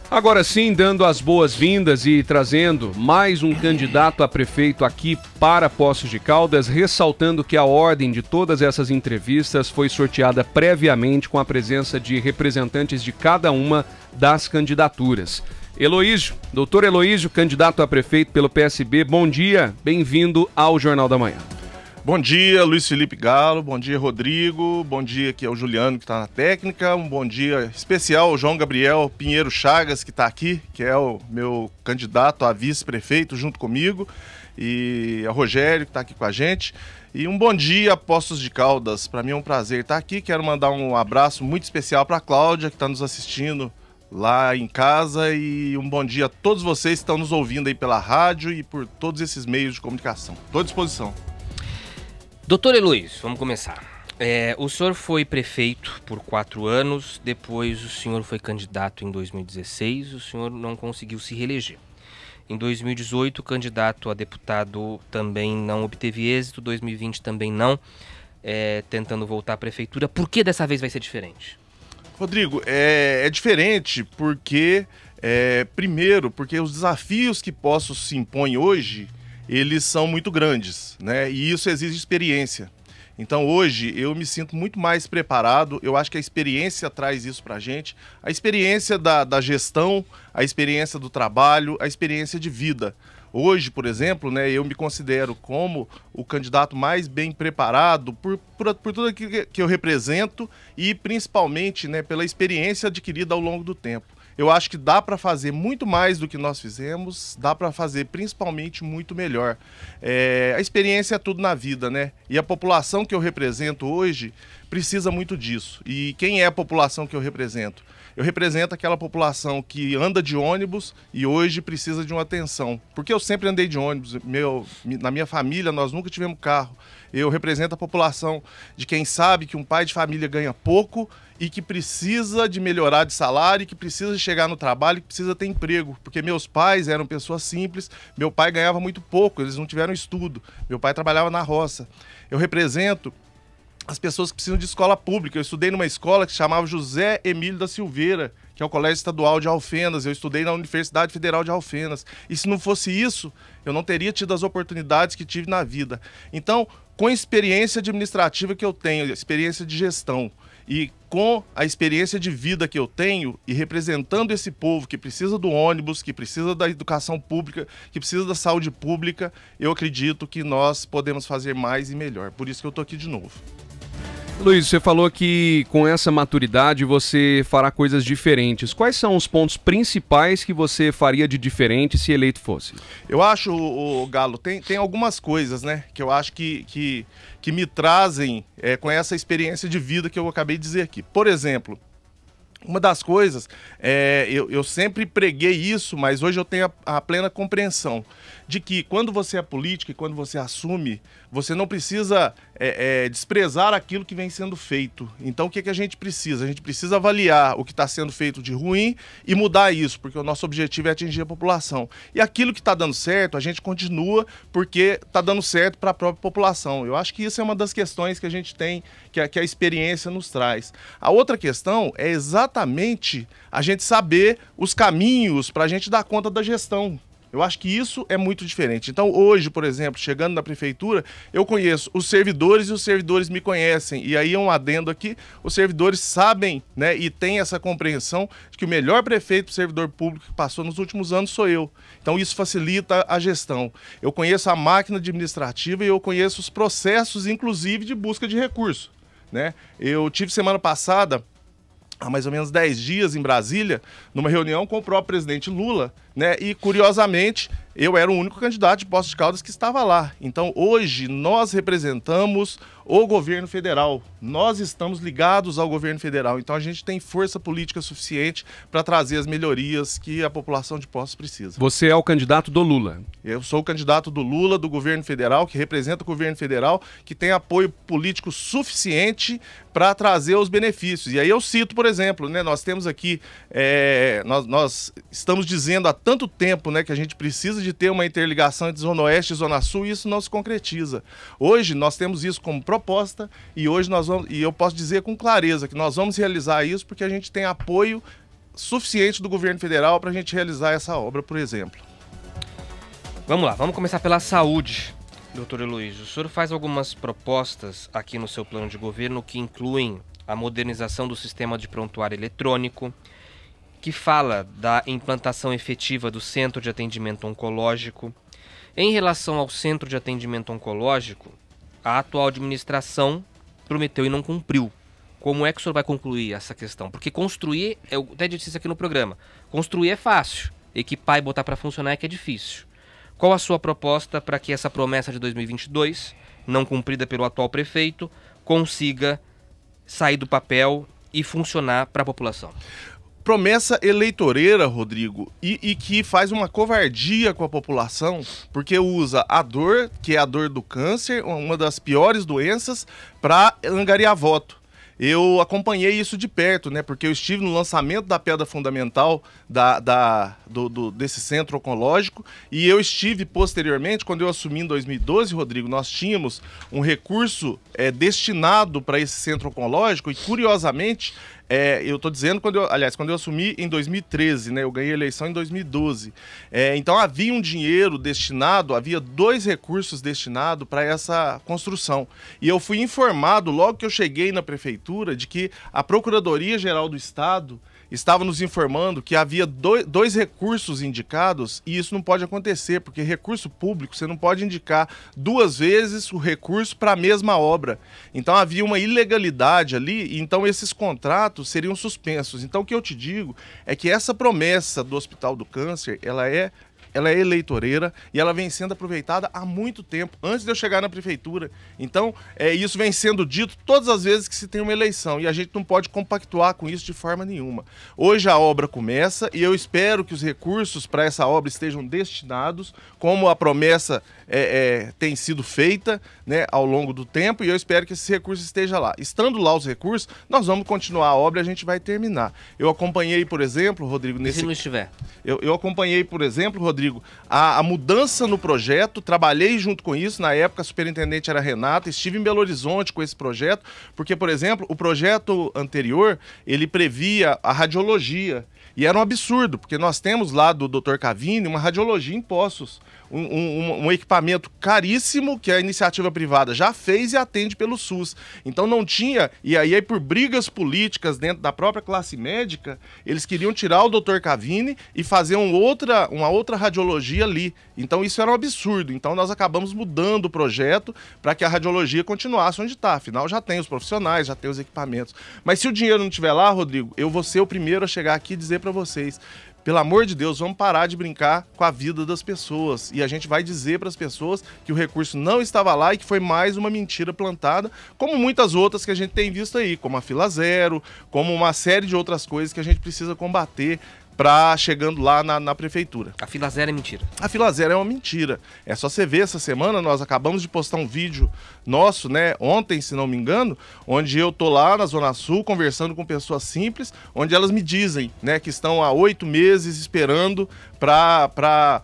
Agora sim, dando as boas-vindas e trazendo mais um candidato a prefeito aqui para Poços de Caldas, ressaltando que a ordem de todas essas entrevistas foi sorteada previamente com a presença de representantes de cada uma das candidaturas. Heloísio, doutor Heloísio, candidato a prefeito pelo PSB, bom dia, bem-vindo ao Jornal da Manhã. Bom dia, Luiz Felipe Galo, bom dia, Rodrigo, bom dia aqui ao Juliano que está na técnica, um bom dia especial ao João Gabriel Pinheiro Chagas que está aqui, que é o meu candidato a vice-prefeito junto comigo, e a Rogério que está aqui com a gente. E um bom dia a Poços de Caldas, para mim é um prazer estar aqui, quero mandar um abraço muito especial para a Cláudia que está nos assistindo lá em casa, e um bom dia a todos vocês que estão nos ouvindo aí pela rádio e por todos esses meios de comunicação. Estou à disposição. Doutor Heloísio, vamos começar. O senhor foi prefeito por 4 anos, depois o senhor foi candidato em 2016, o senhor não conseguiu se reeleger. Em 2018, candidato a deputado também não obteve êxito, 2020 também não, tentando voltar à prefeitura. Por que dessa vez vai ser diferente? Rodrigo, é diferente porque, primeiro, porque os desafios que Poços se impõem hoje, eles são muito grandes, né? E isso exige experiência. Então hoje eu me sinto muito mais preparado, eu acho que a experiência traz isso pra gente, a experiência da gestão, a experiência do trabalho, a experiência de vida. Hoje, por exemplo, né, eu me considero como o candidato mais bem preparado por tudo aquilo que eu represento e principalmente, né, pela experiência adquirida ao longo do tempo. Eu acho que dá para fazer muito mais do que nós fizemos, dá para fazer principalmente muito melhor. A experiência é tudo na vida, né? E a população que eu represento hoje precisa muito disso. E quem é a população que eu represento? Eu represento aquela população que anda de ônibus e hoje precisa de uma atenção. Porque eu sempre andei de ônibus, na minha família nós nunca tivemos carro. Eu represento a população de quem sabe que um pai de família ganha pouco e que precisa de melhorar de salário, que precisa de chegar no trabalho, que precisa ter emprego. Porque meus pais eram pessoas simples, meu pai ganhava muito pouco, eles não tiveram estudo, meu pai trabalhava na roça. Eu represento as pessoas que precisam de escola pública. Eu estudei numa escola que se chamava José Emílio da Silveira, que é o Colégio Estadual de Alfenas. Eu estudei na Universidade Federal de Alfenas. E se não fosse isso, eu não teria tido as oportunidades que tive na vida. Então, com a experiência administrativa que eu tenho, experiência de gestão, e com a experiência de vida que eu tenho e representando esse povo que precisa do ônibus, que precisa da educação pública, que precisa da saúde pública, eu acredito que nós podemos fazer mais e melhor. Por isso que eu estou aqui de novo. Luiz, você falou que com essa maturidade você fará coisas diferentes. Quais são os pontos principais que você faria de diferente se eleito fosse? Eu acho, Galo, tem algumas coisas, né, que eu acho que me trazem com essa experiência de vida que eu acabei de dizer aqui. Por exemplo, uma das coisas, eu sempre preguei isso, mas hoje eu tenho a plena compreensão de que quando você é político e quando você assume, você não precisa desprezar aquilo que vem sendo feito. Então o que a gente precisa? A gente precisa avaliar o que está sendo feito de ruim e mudar isso, porque o nosso objetivo é atingir a população. E aquilo que está dando certo, a gente continua porque está dando certo para a própria população. Eu acho que isso é uma das questões que a gente tem, que a experiência nos traz. A outra questão é exatamente a gente saber os caminhos para a gente dar conta da gestão. Eu acho que isso é muito diferente. Então hoje, por exemplo, chegando na prefeitura, eu conheço os servidores e os servidores me conhecem. E aí é um adendo aqui, os servidores sabem, né, e têm essa compreensão de que o melhor prefeito servidor público que passou nos últimos anos sou eu. Então isso facilita a gestão. Eu conheço a máquina administrativa e eu conheço os processos, inclusive, de busca de recursos, né? Eu tive semana passada, há mais ou menos 10 dias em Brasília, numa reunião com o próprio presidente Lula, né? E curiosamente, eu era o único candidato de Poços de Caldas que estava lá. Então hoje nós representamos o governo federal, nós estamos ligados ao governo federal, então a gente tem força política suficiente para trazer as melhorias que a população de Poços precisa. Você é o candidato do Lula? Eu sou o candidato do Lula, do governo federal, que representa o governo federal, que tem apoio político suficiente para trazer os benefícios. E aí eu cito, por exemplo, né, nós temos aqui, nós estamos dizendo há tanto tempo, né, que a gente precisa de ter uma interligação entre Zona Oeste e Zona Sul, e isso não se concretiza. Hoje nós temos isso como proposta e hoje nós vamos, e eu posso dizer com clareza que nós vamos realizar isso porque a gente tem apoio suficiente do governo federal para a gente realizar essa obra, por exemplo. Vamos lá, vamos começar pela saúde, doutor Heloísio. O senhor faz algumas propostas aqui no seu plano de governo que incluem a modernização do sistema de prontuário eletrônico, que fala da implantação efetiva do Centro de Atendimento Oncológico. Em relação ao Centro de Atendimento Oncológico, a atual administração prometeu e não cumpriu. Como é que o senhor vai concluir essa questão? Porque construir, eu até disse isso aqui no programa, construir é fácil, equipar e botar para funcionar é que é difícil. Qual a sua proposta para que essa promessa de 2022, não cumprida pelo atual prefeito, consiga sair do papel e funcionar para a população? Promessa eleitoreira, Rodrigo, e que faz uma covardia com a população, porque usa a dor, que é a dor do câncer, uma das piores doenças, para angariar voto. Eu acompanhei isso de perto, né? Porque eu estive no lançamento da pedra fundamental desse centro oncológico, e eu estive posteriormente, quando eu assumi em 2012, Rodrigo, nós tínhamos um recurso destinado para esse centro oncológico, e curiosamente, eu estou dizendo, quando eu assumi em 2013, né? Eu ganhei a eleição em 2012. Então havia um dinheiro destinado, havia 2 recursos destinados para essa construção. E eu fui informado, logo que eu cheguei na prefeitura, de que a Procuradoria-Geral do Estado estava nos informando que havia 2 recursos indicados, e isso não pode acontecer, porque recurso público, você não pode indicar 2 vezes o recurso para a mesma obra. Então havia uma ilegalidade ali, e então esses contratos seriam suspensos. Então o que eu te digo é que essa promessa do Hospital do Câncer, ela é eleitoreira, e ela vem sendo aproveitada há muito tempo, antes de eu chegar na prefeitura. Então, isso vem sendo dito todas as vezes que se tem uma eleição, e a gente não pode compactuar com isso de forma nenhuma. Hoje a obra começa, e eu espero que os recursos para essa obra estejam destinados, como a promessa tem sido feita, né, ao longo do tempo, e eu espero que esses recursos estejam lá. Estando lá os recursos, nós vamos continuar a obra e a gente vai terminar. Eu acompanhei, por exemplo, Rodrigo... Se não estiver? Eu acompanhei, por exemplo, Rodrigo, a mudança no projeto, trabalhei junto com isso, na época a superintendente era a Renata, estive em Belo Horizonte com esse projeto, porque, por exemplo, o projeto anterior, ele previa a radiologia, e era um absurdo, porque nós temos lá do Dr. Cavini uma radiologia em Poços, um equipamento caríssimo que a iniciativa privada já fez e atende pelo SUS. Então não tinha, e aí por brigas políticas dentro da própria classe médica, eles queriam tirar o Dr. Cavini e fazer uma outra radiologia ali. Então isso era um absurdo. Então nós acabamos mudando o projeto para que a radiologia continuasse onde está. Afinal já tem os profissionais, já tem os equipamentos. Mas se o dinheiro não estiver lá, Rodrigo, eu vou ser o primeiro a chegar aqui e dizer para vocês: pelo amor de Deus, vamos parar de brincar com a vida das pessoas. E a gente vai dizer para as pessoas que o recurso não estava lá e que foi mais uma mentira plantada, como muitas outras que a gente tem visto aí, como a fila zero, como uma série de outras coisas que a gente precisa combater chegando lá na prefeitura. A fila zero é mentira. A fila zero é uma mentira. É só você ver, essa semana nós acabamos de postar um vídeo nosso, né, ontem, se não me engano, onde eu tô lá na Zona Sul conversando com pessoas simples, onde elas me dizem, né, que estão há 8 meses esperando para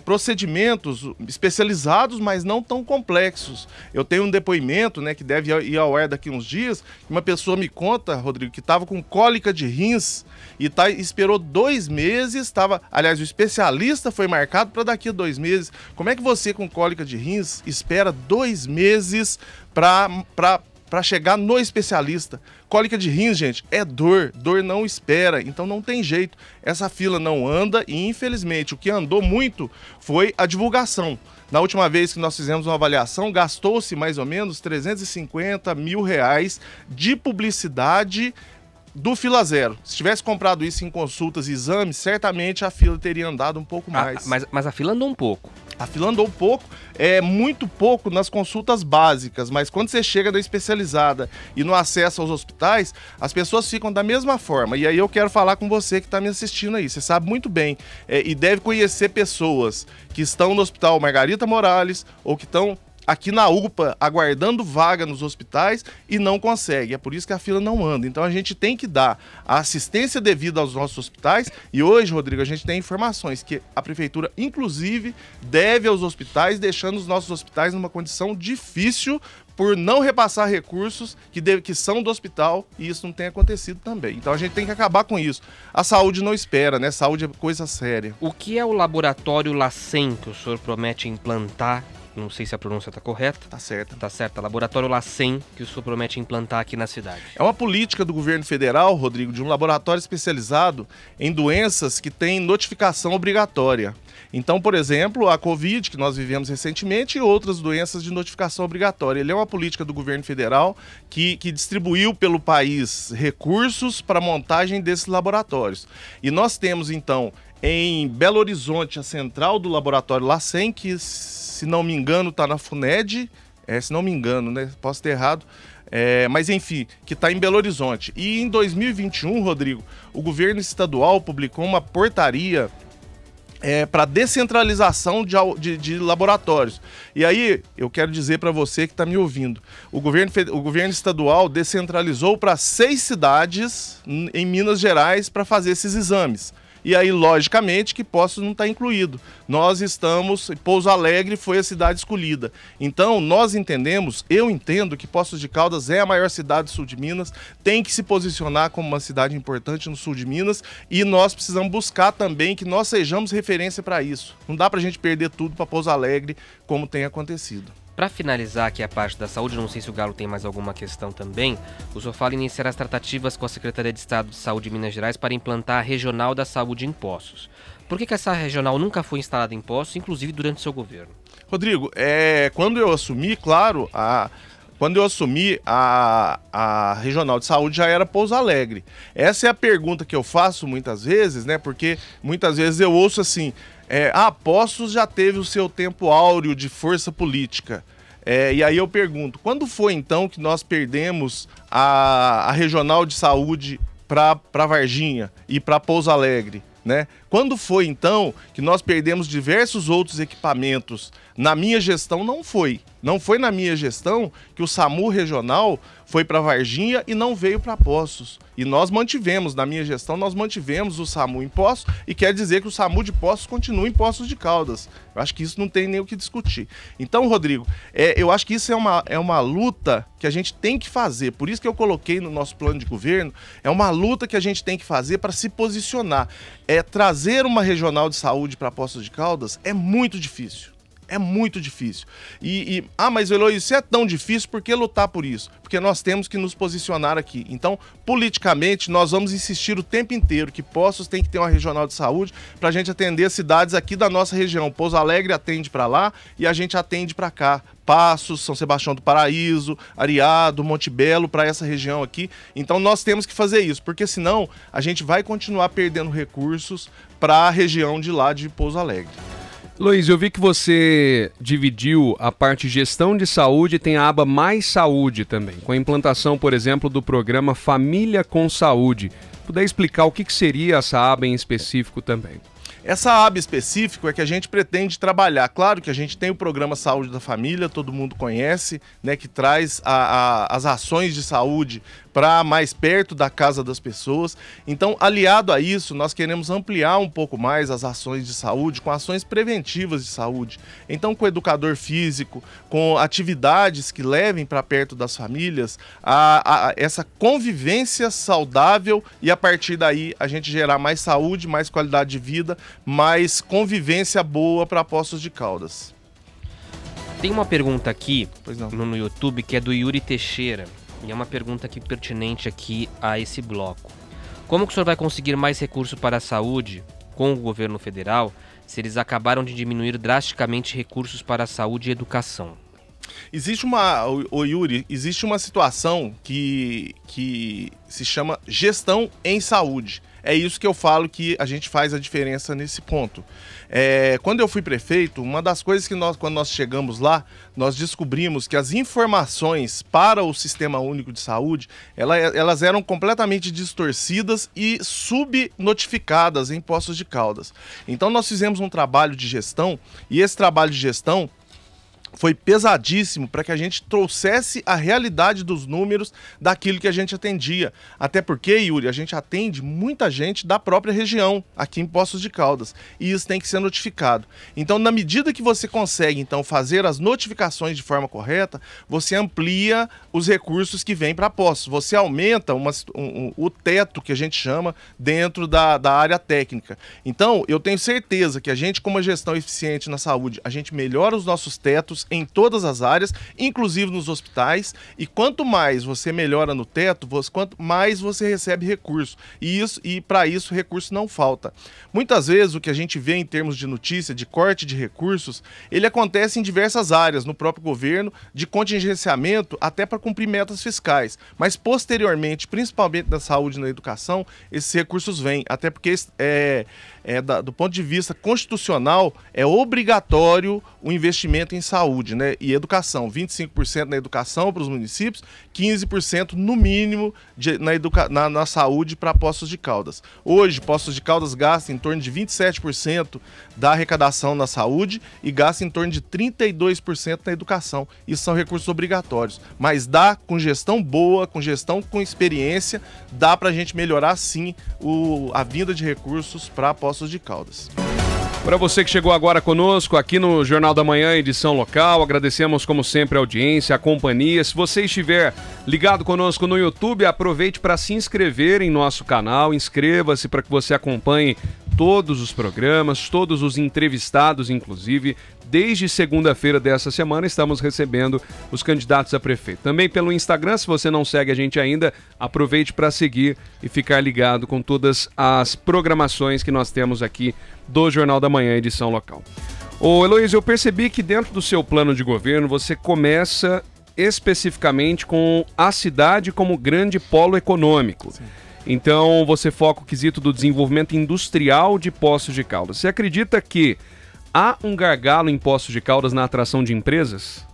procedimentos especializados, mas não tão complexos. Eu tenho um depoimento, né, que deve ir ao ar daqui uns dias, que uma pessoa me conta, Rodrigo, que estava com cólica de rins e esperou 2 meses, aliás, o especialista foi marcado para daqui a 2 meses. Como é que você com cólica de rins espera 2 meses para chegar no especialista? Cólica de rins, gente, é dor não espera, então não tem jeito. Essa fila não anda e, infelizmente, o que andou muito foi a divulgação. Na última vez que nós fizemos uma avaliação, gastou-se mais ou menos R$350 mil de publicidade do fila zero. Se tivesse comprado isso em consultas e exames, certamente a fila teria andado um pouco mais. Mas a fila andou um pouco. A fila andou um pouco, muito pouco nas consultas básicas, mas quando você chega na especializada e no acesso aos hospitais, as pessoas ficam da mesma forma. E aí eu quero falar com você que está me assistindo aí. Você sabe muito bem e deve conhecer pessoas que estão no Hospital Margarita Morales ou que estão aqui na UPA aguardando vaga nos hospitais e não consegue. É por isso que a fila não anda. Então a gente tem que dar a assistência devida aos nossos hospitais, e hoje, Rodrigo, a gente tem informações que a prefeitura, inclusive, deve aos hospitais, deixando os nossos hospitais numa condição difícil por não repassar recursos que são do hospital, e isso não tem acontecido também. Então a gente tem que acabar com isso. A saúde não espera, né? Saúde é coisa séria. O que é o laboratório LACEN que o senhor promete implantar? Não sei se a pronúncia está correta. Tá certo. Tá certo. Laboratório LACEN que o senhor promete implantar aqui na cidade. É uma política do governo federal, Rodrigo, de um laboratório especializado em doenças que têm notificação obrigatória. Então, por exemplo, a Covid, que nós vivemos recentemente, e outras doenças de notificação obrigatória. Ele é uma política do governo federal que distribuiu pelo país recursos para a montagem desses laboratórios. E nós temos, então, em Belo Horizonte, a central do laboratório LACEN, que, se não me engano, está na FUNED, se não me engano, né? Posso ter errado. Mas enfim, que está em Belo Horizonte. E em 2021, Rodrigo, o governo estadual publicou uma portaria para descentralização de laboratórios. E aí, eu quero dizer para você que está me ouvindo, o governo estadual descentralizou para 6 cidades em Minas Gerais para fazer esses exames. E aí, logicamente, que Poços não está incluído. Nós estamos... Pouso Alegre foi a cidade escolhida. Então, nós entendemos, eu entendo que Poços de Caldas é a maior cidade do sul de Minas, tem que se posicionar como uma cidade importante no sul de Minas, e nós precisamos buscar também que nós sejamos referência para isso. Não dá para a gente perder tudo para Pouso Alegre, como tem acontecido. Para finalizar aqui a parte da saúde, não sei se o Galo tem mais alguma questão também, o senhor fala em iniciar as tratativas com a Secretaria de Estado de Saúde de Minas Gerais para implantar a Regional da Saúde em Poços. Por que essa regional nunca foi instalada em Poços, inclusive durante o seu governo? Rodrigo, quando eu assumi, claro, quando eu assumi a Regional de Saúde já era Pouso Alegre. Essa é a pergunta que eu faço muitas vezes, né? Porque muitas vezes eu ouço assim... Poços já teve o seu tempo áureo de força política. E aí eu pergunto, quando foi então que nós perdemos a Regional de Saúde para Varginha e para Pouso Alegre, né? Quando foi então que nós perdemos diversos outros equipamentos? Na minha gestão não foi. Não foi na minha gestão que o SAMU regional foi para Varginha e não veio para Poços. E nós mantivemos, na minha gestão, nós mantivemos o SAMU em Poços, e quer dizer que o SAMU de Poços continua em Poços de Caldas. Eu acho que isso não tem nem o que discutir. Então, Rodrigo, eu acho que isso é uma luta que a gente tem que fazer. Por isso que eu coloquei no nosso plano de governo, é uma luta que a gente tem que fazer para se posicionar. Trazer uma regional de saúde para Poços de Caldas é muito difícil. É muito difícil. Mas Eloy, isso é tão difícil, por que lutar por isso? Porque nós temos que nos posicionar aqui. Então, politicamente, nós vamos insistir o tempo inteiro que Poços tem que ter uma regional de saúde para a gente atender as cidades aqui da nossa região. Pouso Alegre atende para lá e a gente atende para cá. Passos, São Sebastião do Paraíso, Areado, Monte Belo, para essa região aqui. Então nós temos que fazer isso, porque senão a gente vai continuar perdendo recursos para a região de lá de Pouso Alegre. Luiz, eu vi que você dividiu a parte gestão de saúde e tem a aba Mais Saúde também, com a implantação, por exemplo, do programa Família com Saúde. Puder explicar o que seria essa aba em específico também? Essa aba específica é que a gente pretende trabalhar. Claro que a gente tem o programa Saúde da Família, todo mundo conhece, né, que traz as ações de saúde para mais perto da casa das pessoas. Então, aliado a isso, nós queremos ampliar um pouco mais as ações de saúde, com ações preventivas de saúde. Então, com educador físico, com atividades que levem para perto das famílias essa convivência saudável, e a partir daí a gente gerar mais saúde, mais qualidade de vida, mais convivência boa para Poços de Caldas. Tem uma pergunta aqui no YouTube que é do Yuri Teixeira. E é uma pergunta aqui pertinente aqui a esse bloco. Como que o senhor vai conseguir mais recursos para a saúde com o governo federal se eles acabaram de diminuir drasticamente recursos para a saúde e educação? Existe Yuri, existe uma situação que se chama gestão em saúde. É isso que eu falo que a gente faz a diferença nesse ponto. Quando eu fui prefeito, uma das coisas que quando nós chegamos lá, nós descobrimos que as informações para o Sistema Único de Saúde, elas eram completamente distorcidas e subnotificadas em Poços de Caldas. Então nós fizemos um trabalho de gestão, e esse trabalho de gestão foi pesadíssimo para que a gente trouxesse a realidade dos números daquilo que a gente atendia. Até porque, Yuri, a gente atende muita gente da própria região, aqui em Poços de Caldas, e isso tem que ser notificado. Então, na medida que você consegue, então, fazer as notificações de forma correta, você amplia os recursos que vêm para Poços. Você aumenta o teto, que a gente chama, dentro da área técnica. Então, eu tenho certeza que a gente, com uma gestão eficiente na saúde, a gente melhora os nossos tetos em todas as áreas, inclusive nos hospitais, e quanto mais você melhora no teto, quanto mais você recebe recurso. E para isso, recurso não falta. Muitas vezes, o que a gente vê em termos de notícia, de corte de recursos, ele acontece em diversas áreas, no próprio governo, de contingenciamento, até para cumprir metas fiscais. Mas, posteriormente, principalmente na saúde e na educação, esses recursos vêm, até porque do ponto de vista constitucional, é obrigatório o investimento em saúde, né, e educação. 25% na educação para os municípios, 15% no mínimo na saúde para Poços de Caldas. Hoje, Poços de Caldas gasta em torno de 27% da arrecadação na saúde e gasta em torno de 32% na educação. Isso são recursos obrigatórios. Mas dá, com gestão boa, com gestão com experiência, dá para a gente melhorar sim a vinda de recursos para Poços de Caldas. Para você que chegou agora conosco aqui no Jornal da Manhã, edição local, agradecemos como sempre a audiência, a companhia. Se você estiver ligado conosco no YouTube, aproveite para se inscrever em nosso canal, inscreva-se para que você acompanhe todos os programas, todos os entrevistados, inclusive. Desde segunda-feira dessa semana estamos recebendo os candidatos a prefeito. Também pelo Instagram, se você não segue a gente ainda, aproveite para seguir e ficar ligado com todas as programações que nós temos aqui do Jornal da Manhã, edição local. Ô Heloísa, eu percebi que dentro do seu plano de governo você começa especificamente com a cidade como grande polo econômico. Sim. Então você foca o quesito do desenvolvimento industrial de Poços de Caldas. Você acredita que há um gargalo em Poços de Caldas na atração de empresas?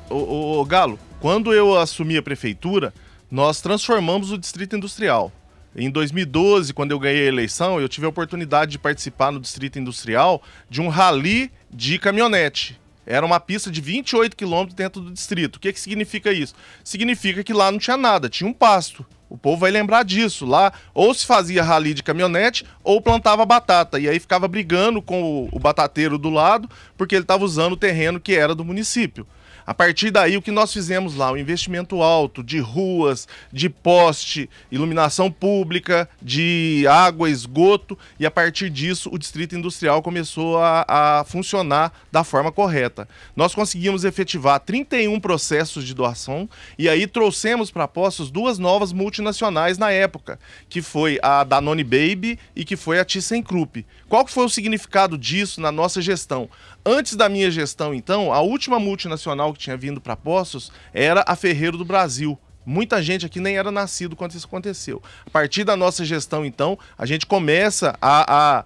Ô Galo, quando eu assumi a prefeitura, nós transformamos o Distrito Industrial. Em 2012, quando eu ganhei a eleição, eu tive a oportunidade de participar no Distrito Industrial de um rally de caminhonete. Era uma pista de 28 quilômetros dentro do distrito. O que significa isso? Significa que lá não tinha nada, tinha um pasto. O povo vai lembrar disso. Lá ou se fazia rally de caminhonete ou plantava batata. E aí ficava brigando com o batateiro do lado porque ele estava usando o terreno que era do município. A partir daí, o que nós fizemos lá? Um investimento alto de ruas, de poste, iluminação pública, de água, esgoto, e a partir disso o Distrito Industrial começou a funcionar da forma correta. Nós conseguimos efetivar 31 processos de doação e aí trouxemos para Poços duas novas multinacionais na época, que foi a Danone Baby e que foi a ThyssenKrupp. Qual que foi o significado disso na nossa gestão? Antes da minha gestão, então, a última multinacional que tinha vindo para Poços era a Ferreiro do Brasil. Muita gente aqui nem era nascido quando isso aconteceu. A partir da nossa gestão, então, a gente começa a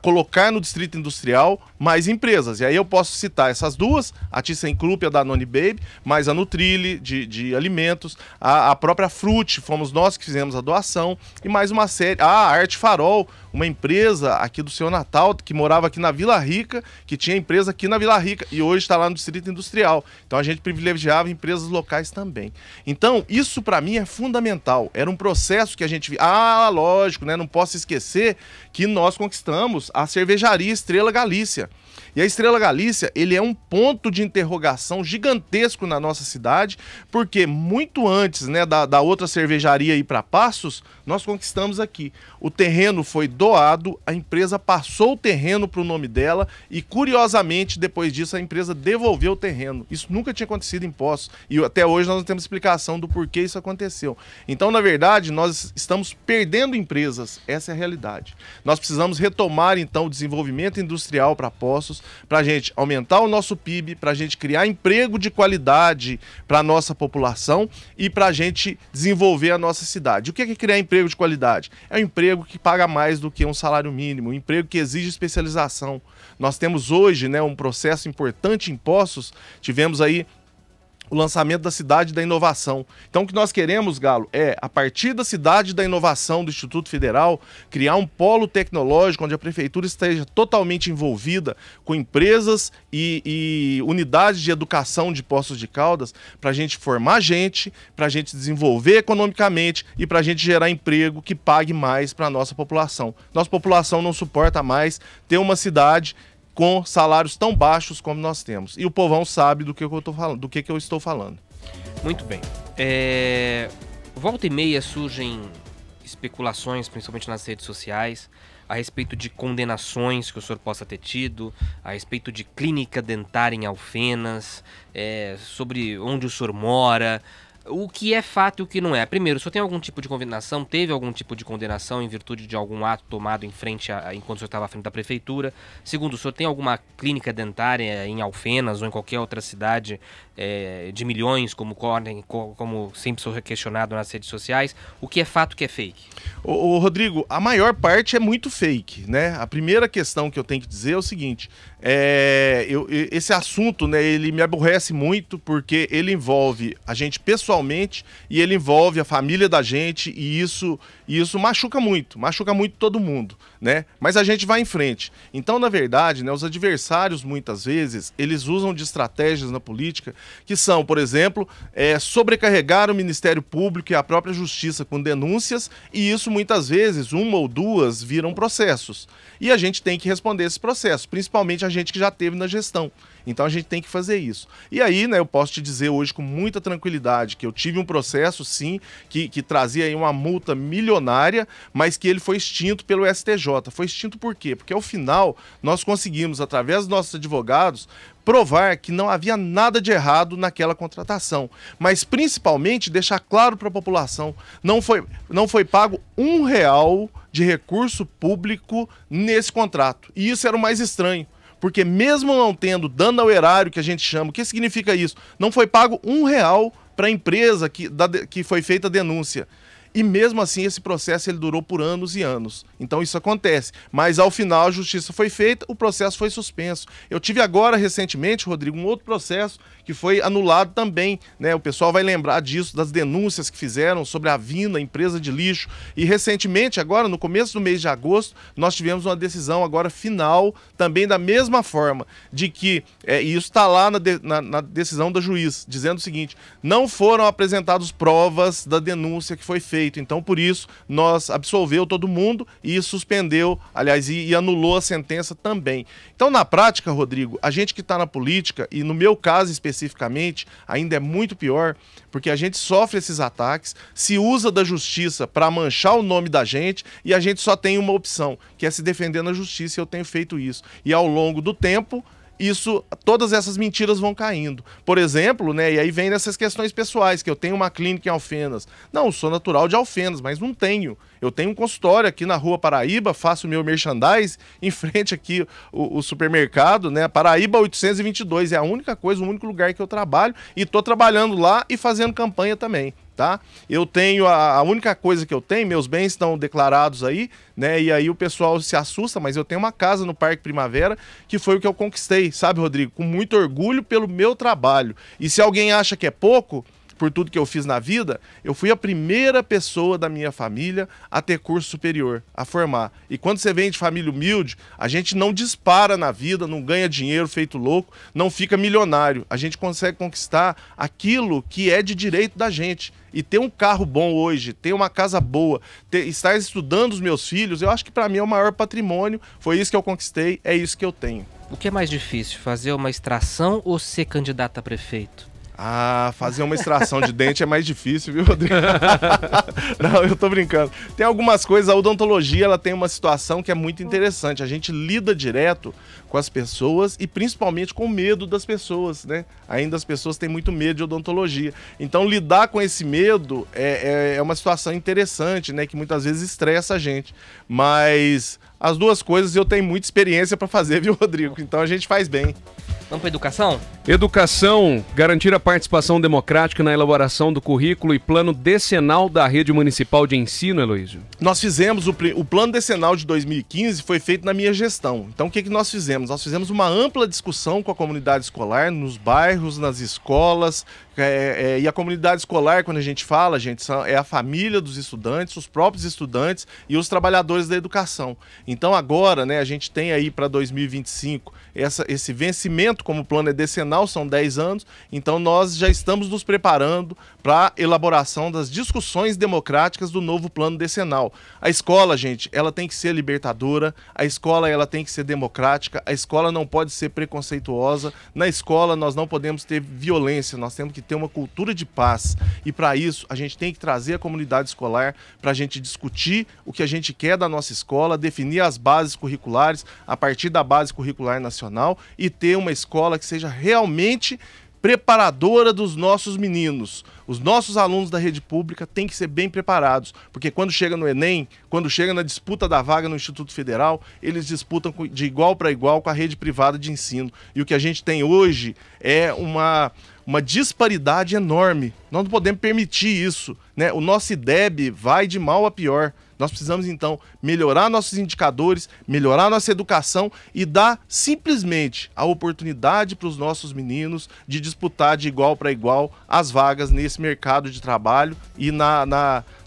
colocar no Distrito Industrial mais empresas. E aí eu posso citar essas duas, a ThyssenKrupp e a Danone Baby, mais a Nutrilli de alimentos, a própria Frute, fomos nós que fizemos a doação, e mais uma série, a Arte Farol, uma empresa aqui do seu Natal, que morava aqui na Vila Rica, que tinha empresa aqui na Vila Rica, e hoje está lá no Distrito Industrial. Então a gente privilegiava empresas locais também. Então, isso para mim é fundamental. Era um processo que a gente... lógico, né? Não posso esquecer que nós conquistamos a cervejaria Estrela Galícia. E a Estrela Galícia, ele é um ponto de interrogação gigantesco na nossa cidade, porque muito antes, né, da outra cervejaria ir para Passos, nós conquistamos aqui. O terreno foi doado, a empresa passou o terreno para o nome dela e, curiosamente, depois disso, a empresa devolveu o terreno. Isso nunca tinha acontecido em Poços e até hoje nós não temos explicação do porquê isso aconteceu. Então, na verdade, nós estamos perdendo empresas, essa é a realidade. Nós precisamos retomar, então, o desenvolvimento industrial para Poços, para a gente aumentar o nosso PIB, para a gente criar emprego de qualidade para a nossa população e para a gente desenvolver a nossa cidade. O que é criar emprego de qualidade? É um emprego que paga mais do que um salário mínimo, um emprego que exige especialização. Nós temos hoje, né, um processo importante em Poços, tivemos aí o lançamento da Cidade da Inovação. Então o que nós queremos, Galo, é, a partir da Cidade da Inovação do Instituto Federal, criar um polo tecnológico onde a prefeitura esteja totalmente envolvida com empresas e unidades de educação de Poços de Caldas, para a gente formar gente, para a gente desenvolver economicamente e para a gente gerar emprego que pague mais para a nossa população. Nossa população não suporta mais ter uma cidade com salários tão baixos como nós temos. E o povão sabe do que eu tô falando, do que eu estou falando. Muito bem. Volta e meia surgem especulações, principalmente nas redes sociais, a respeito de condenações que o senhor possa ter tido, a respeito de clínica dentária em Alfenas, sobre onde o senhor mora. O que é fato e o que não é? Primeiro, o senhor tem algum tipo de condenação? Teve algum tipo de condenação em virtude de algum ato tomado enquanto o senhor estava à frente da prefeitura? Segundo, o senhor tem alguma clínica dentária em Alfenas ou em qualquer outra cidade de milhões, como sempre sou questionado nas redes sociais? O que é fato e o que é fake? Ô, Rodrigo, a maior parte é muito fake, né? A primeira questão que eu tenho que dizer é o seguinte, esse assunto, né, ele me aborrece muito porque ele envolve a gente pessoalmente e ele envolve a família da gente e isso machuca muito todo mundo, né? Mas a gente vai em frente. Então, na verdade, né, os adversários muitas vezes, eles usam de estratégias na política que são, por exemplo, sobrecarregar o Ministério Público e a própria Justiça com denúncias e isso muitas vezes, uma ou duas, viram processos. E a gente tem que responder esses processos, principalmente a gente que já teve na gestão. Então a gente tem que fazer isso. E aí, né, eu posso te dizer hoje com muita tranquilidade que eu tive um processo, sim, que trazia aí uma multa milionária, mas que ele foi extinto pelo STJ. Foi extinto por quê? Porque ao final nós conseguimos, através dos nossos advogados, provar que não havia nada de errado naquela contratação, mas principalmente deixar claro para a população, não foi pago R$1 de recurso público nesse contrato. E isso era o mais estranho. Porque mesmo não tendo dano ao erário, que a gente chama, o que significa isso? Não foi pago R$1 para a empresa que foi feita a denúncia. E mesmo assim esse processo ele durou por anos e anos. Então isso acontece. Mas ao final a justiça foi feita, o processo foi suspenso. Eu tive agora recentemente, Rodrigo, um outro processo que foi anulado também, né? O pessoal vai lembrar disso, das denúncias que fizeram sobre a Vina, empresa de lixo. E recentemente, agora no começo do mês de agosto, nós tivemos uma decisão agora final, também da mesma forma, de que, e isso está lá na decisão da juiz, dizendo o seguinte, não foram apresentadas provas da denúncia que foi feita. Então, por isso, nós absolveu todo mundo e suspendeu, aliás, e anulou a sentença também. Então, na prática, Rodrigo, a gente que está na política, e no meu caso especificamente, ainda é muito pior, porque a gente sofre esses ataques, se usa da justiça para manchar o nome da gente e a gente só tem uma opção, que é se defender na justiça, e eu tenho feito isso. E ao longo do tempo, todas essas mentiras vão caindo. Por exemplo, né, e aí vem nessas questões pessoais, que eu tenho uma clínica em Alfenas. Não, eu sou natural de Alfenas, mas não tenho. Eu tenho um consultório aqui na Rua Paraíba, faço o meu merchandise em frente aqui o supermercado, né, Paraíba 822, é a única coisa, o único lugar que eu trabalho e estou trabalhando lá e fazendo campanha também. Tá? Eu tenho, a única coisa que eu tenho, meus bens estão declarados aí, né? E aí o pessoal se assusta, mas eu tenho uma casa no Parque Primavera que foi o que eu conquistei, sabe, Rodrigo? Com muito orgulho pelo meu trabalho. E se alguém acha que é pouco, por tudo que eu fiz na vida, eu fui a primeira pessoa da minha família a ter curso superior, a formar. E quando você vem de família humilde, a gente não dispara na vida, não ganha dinheiro feito louco, não fica milionário. A gente consegue conquistar aquilo que é de direito da gente. E ter um carro bom hoje, ter uma casa boa, estar estudando os meus filhos, eu acho que para mim é o maior patrimônio. Foi isso que eu conquistei, é isso que eu tenho. O que é mais difícil, fazer uma extração ou ser candidato a prefeito? Fazer uma extração de dente é mais difícil, viu, Rodrigo? Não, eu tô brincando. Tem algumas coisas, a odontologia ela tem uma situação que é muito interessante. A gente lida direto com as pessoas e principalmente com o medo das pessoas, né? Ainda as pessoas têm muito medo de odontologia. Então lidar com esse medo é uma situação interessante, né? Que muitas vezes estressa a gente. Mas as duas coisas eu tenho muita experiência para fazer, viu, Rodrigo? Então a gente faz bem. Vamos para educação? Educação, garantir a participação democrática na elaboração do currículo e plano decenal da rede municipal de ensino, Heloísio. Nós fizemos o plano decenal de 2015, foi feito na minha gestão. Então o que nós fizemos? Nós fizemos uma ampla discussão com a comunidade escolar, nos bairros, nas escolas, E a comunidade escolar, quando a gente fala, gente, é a família dos estudantes, os próprios estudantes e os trabalhadores da educação. Então agora, né, a gente tem aí para 2025 esse vencimento, como o plano é decenal, são 10 anos, então nós já estamos nos preparando para a elaboração das discussões democráticas do novo plano decenal. A escola, gente, ela tem que ser libertadora, a escola ela tem que ser democrática, a escola não pode ser preconceituosa, na escola nós não podemos ter violência, nós temos que ter uma cultura de paz. E para isso, a gente tem que trazer a comunidade escolar para a gente discutir o que a gente quer da nossa escola, definir as bases curriculares a partir da base curricular nacional e ter uma escola que seja realmente preparadora dos nossos meninos. Os nossos alunos da rede pública têm que ser bem preparados, porque quando chega no Enem, quando chega na disputa da vaga no Instituto Federal, eles disputam de igual para igual com a rede privada de ensino. E o que a gente tem hoje é uma disparidade enorme. Nós não podemos permitir isso, né? O nosso IDEB vai de mal a pior. Nós precisamos, então, melhorar nossos indicadores, melhorar nossa educação e dar simplesmente a oportunidade para os nossos meninos de disputar de igual para igual as vagas nesse mercado de trabalho e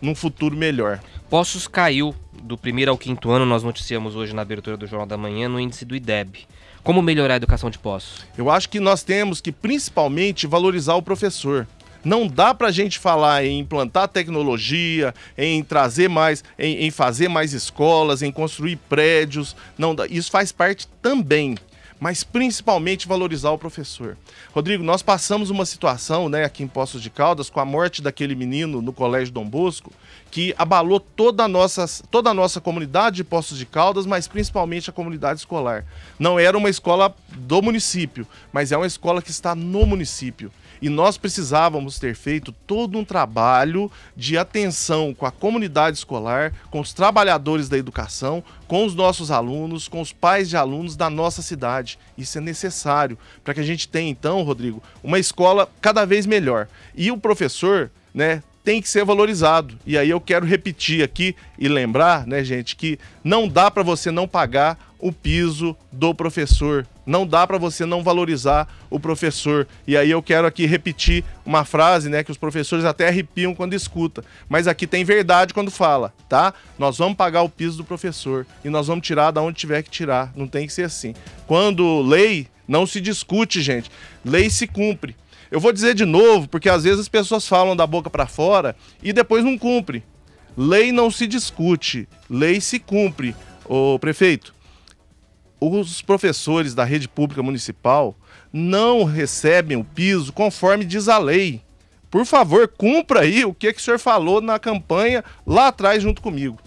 num futuro melhor. Poços caiu do 1º ao 5º ano, nós noticiamos hoje na abertura do Jornal da Manhã, no índice do IDEB. Como melhorar a educação de Poços? Eu acho que nós temos que, principalmente, valorizar o professor. Não dá para a gente falar em implantar tecnologia, em trazer mais, em fazer mais escolas, em construir prédios. Não dá. Isso faz parte também, mas principalmente valorizar o professor. Rodrigo, nós passamos uma situação, né, aqui em Poços de Caldas, com a morte daquele menino no Colégio Dom Bosco, que abalou toda a nossa comunidade de Poços de Caldas, mas principalmente a comunidade escolar. Não era uma escola do município, mas é uma escola que está no município. E nós precisávamos ter feito todo um trabalho de atenção com a comunidade escolar, com os trabalhadores da educação, com os nossos alunos, com os pais de alunos da nossa cidade. Isso é necessário para que a gente tenha, então, Rodrigo, uma escola cada vez melhor. E o professor, né, tem que ser valorizado. E aí eu quero repetir aqui e lembrar, né, gente, que não dá para você não pagar o piso do professor. Não dá para você não valorizar o professor. E aí eu quero aqui repetir uma frase, né, que os professores até arrepiam quando escutam. Mas aqui tem verdade quando fala, tá? Nós vamos pagar o piso do professor e nós vamos tirar da onde tiver que tirar. Não tem que ser assim. Quando lei, não se discute, gente. Lei se cumpre. Eu vou dizer de novo, porque às vezes as pessoas falam da boca para fora e depois não cumpre. Lei não se discute, lei se cumpre. Ô, prefeito, os professores da rede pública municipal não recebem o piso conforme diz a lei. Por favor, cumpra aí o que o senhor falou na campanha lá atrás junto comigo.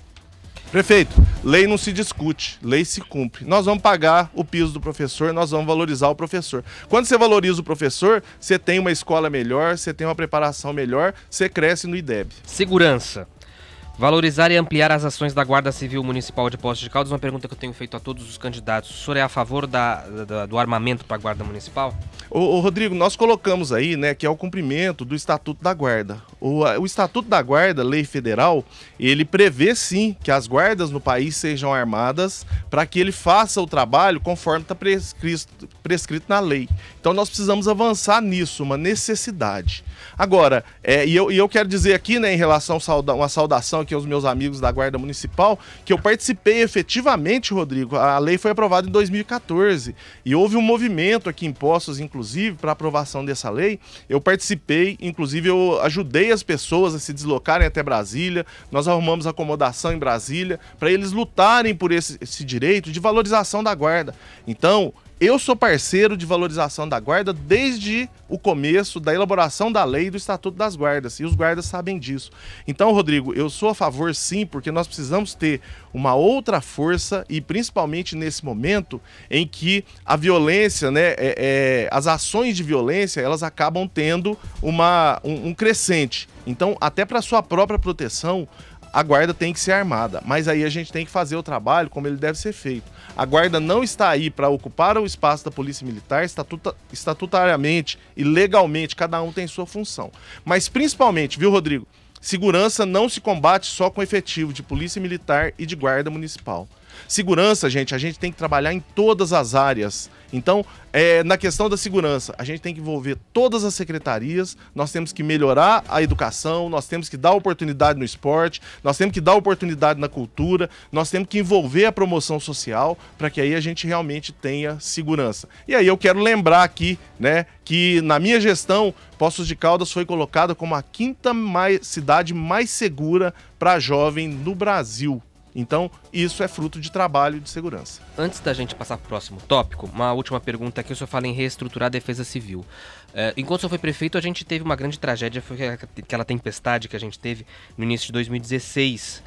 Prefeito, lei não se discute, lei se cumpre. Nós vamos pagar o piso do professor, nós vamos valorizar o professor. Quando você valoriza o professor, você tem uma escola melhor, você tem uma preparação melhor, você cresce no IDEB. Segurança. Valorizar e ampliar as ações da Guarda Civil Municipal de Poços de Caldas, uma pergunta que eu tenho feito a todos os candidatos. O senhor é a favor do armamento para a Guarda Municipal? Ô, Rodrigo, nós colocamos aí, né, que é o cumprimento do Estatuto da Guarda. O Estatuto da Guarda, lei federal, ele prevê sim que as guardas no país sejam armadas para que ele faça o trabalho conforme está prescrito na lei. Então nós precisamos avançar nisso, uma necessidade. Agora, eu quero dizer aqui, né, em relação a uma saudação aqui aos meus amigos da Guarda Municipal, que eu participei efetivamente, Rodrigo. A lei foi aprovada em 2014 e houve um movimento aqui em Poços, inclusive, para aprovação dessa lei. Eu participei, inclusive eu ajudei as pessoas a se deslocarem até Brasília. Nós arrumamos acomodação em Brasília para eles lutarem por esse direito de valorização da Guarda. Então, eu sou parceiro de valorização da Guarda desde o começo da elaboração da lei do Estatuto das Guardas, e os guardas sabem disso. Então, Rodrigo, eu sou a favor sim, porque nós precisamos ter uma outra força, e principalmente nesse momento em que a violência, né, as ações de violência, elas acabam tendo um crescente. Então, até para sua própria proteção, a guarda tem que ser armada, mas aí a gente tem que fazer o trabalho como ele deve ser feito. A guarda não está aí para ocupar o espaço da Polícia Militar, estatutariamente e legalmente, cada um tem sua função. Mas principalmente, viu, Rodrigo, segurança não se combate só com efetivo de Polícia Militar e de Guarda Municipal. Segurança, gente, a gente tem que trabalhar em todas as áreas. Então, na questão da segurança, a gente tem que envolver todas as secretarias, nós temos que melhorar a educação, nós temos que dar oportunidade no esporte, nós temos que dar oportunidade na cultura, nós temos que envolver a promoção social para que aí a gente realmente tenha segurança. E aí eu quero lembrar aqui, né, que na minha gestão, Poços de Caldas foi colocada como a quinta cidade mais segura para jovem no Brasil. Então, isso é fruto de trabalho e de segurança. Antes da gente passar para o próximo tópico, uma última pergunta aqui. O senhor fala em reestruturar a defesa civil. Enquanto o senhor foi prefeito, a gente teve uma grande tragédia, foi aquela tempestade que a gente teve no início de 2016.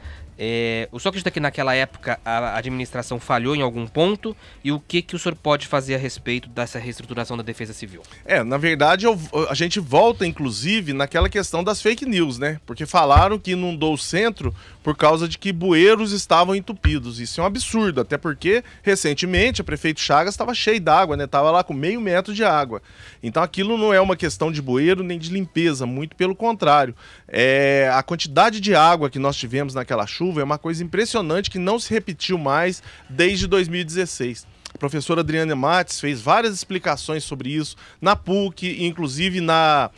O senhor acredita que naquela época a administração falhou em algum ponto? E o que o senhor pode fazer a respeito dessa reestruturação da defesa civil? Na verdade, a gente volta, inclusive, naquela questão das fake news, né? Porque falaram que inundou o centro por causa de que bueiros estavam entupidos. Isso é um absurdo, até porque, recentemente, o prefeito Chagas estava cheio d'água, né? Estava lá com meio metro de água. Então, aquilo não é uma questão de bueiro nem de limpeza, muito pelo contrário. A quantidade de água que nós tivemos naquela chuva é uma coisa impressionante que não se repetiu mais desde 2016. A professora Adriana Mates fez várias explicações sobre isso na PUC, inclusive na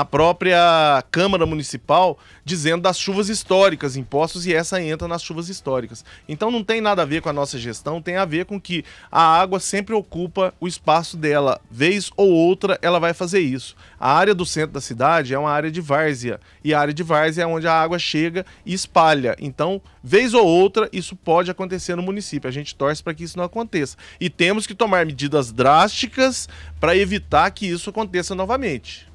própria Câmara Municipal, dizendo das chuvas históricas em Poços, e essa entra nas chuvas históricas. Então não tem nada a ver com a nossa gestão, tem a ver com que a água sempre ocupa o espaço dela. Vez ou outra ela vai fazer isso. A área do centro da cidade é uma área de várzea, e a área de várzea é onde a água chega e espalha. Então, vez ou outra, isso pode acontecer no município. A gente torce para que isso não aconteça. E temos que tomar medidas drásticas para evitar que isso aconteça novamente.